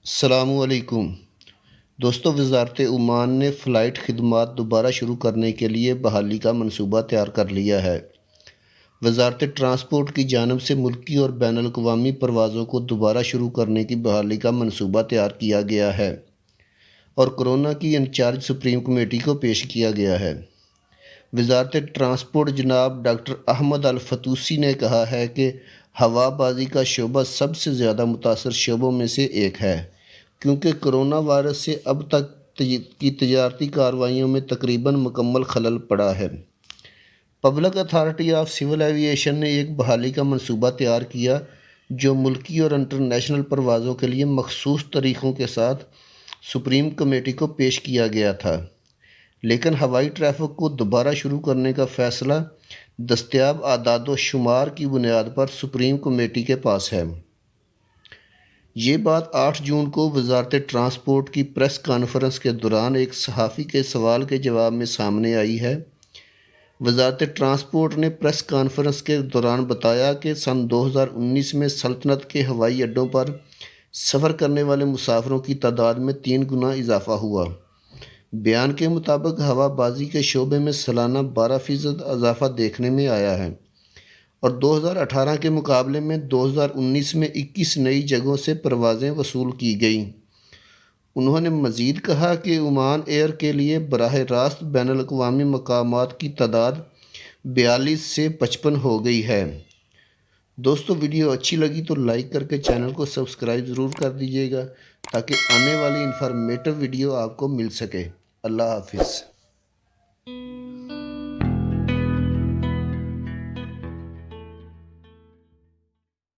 السلام علیکم دوستو، وزارت عمان نے فلائٹ خدمات دوبارہ شروع کرنے کے لیے بحالی کا منصوبہ تیار کر لیا ہے۔ وزارت ٹرانسپورٹ کی جانب سے ملکی اور بین الاقوامی پروازوں کو دوبارہ شروع کرنے کی بحالی کا منصوبہ تیار کیا گیا ہے اور کورونا کی انچارج سپریم کمیٹی کو پیش کیا گیا ہے۔ وزارت ٹرانسپورٹ جناب ڈاکٹر احمد الفتوسی نے کہا ہے کہ ہوا بازی کا شعبہ سب سے زیادہ متاثر شعبوں میں سے ایک ہے، کیونکہ کرونا وائرس سے اب تک کی تجارتی کارروائیوں میں تقریباً مکمل خلل پڑا ہے۔ Public authority of civil aviation نے ایک بحالی کا منصوبہ تیار کیا جو ملکی اور انٹرنیشنل پروازوں کے لیے مخصوص طریقوں کے ساتھ سپریم کمیٹی کو پیش کیا گیا تھا، لیکن ہوائی ٹریفک کو دوبارہ شروع کرنے کا فیصلہ دستیاب اعداد و شمار کی بنیاد پر سپریم کمیٹی کے پاس ہے۔ یہ بات 8 جون کو وزارت ٹرانسپورٹ کی پریس کانفرنس کے دوران ایک صحافی کے سوال کے جواب میں سامنے آئی ہے۔ وزارت ٹرانسپورٹ نے پریس کانفرنس کے دوران بتایا کہ سن 2019 میں سلطنت کے ہوائی اڈوں پر سفر کرنے والے مسافروں کی تعداد میں 3 گنا اضافہ ہوا۔ بیان کے مطابق ہوا بازی کے شعبے میں سالانہ 12% اضافہ دیکھنے میں آیا ہے اور 2018 کے مقابلے میں 2019 میں 21 نئی جگہوں سے پروازیں وصول کی گئیں۔ انہوں نے مزید کہا کہ عمان ایئر کے لیے براہ راست بین الاقوامی مقامات کی تعداد 42 سے 55 ہو گئی ہے۔ دوستو، ویڈیو اچھی لگی تو لائک کر کے چینل کو سبسکرائب ضرور کر دیجیے گا تاکہ آنے والی انفارمیٹو ویڈیو آپ کو مل سکے۔ اللہ حافظ۔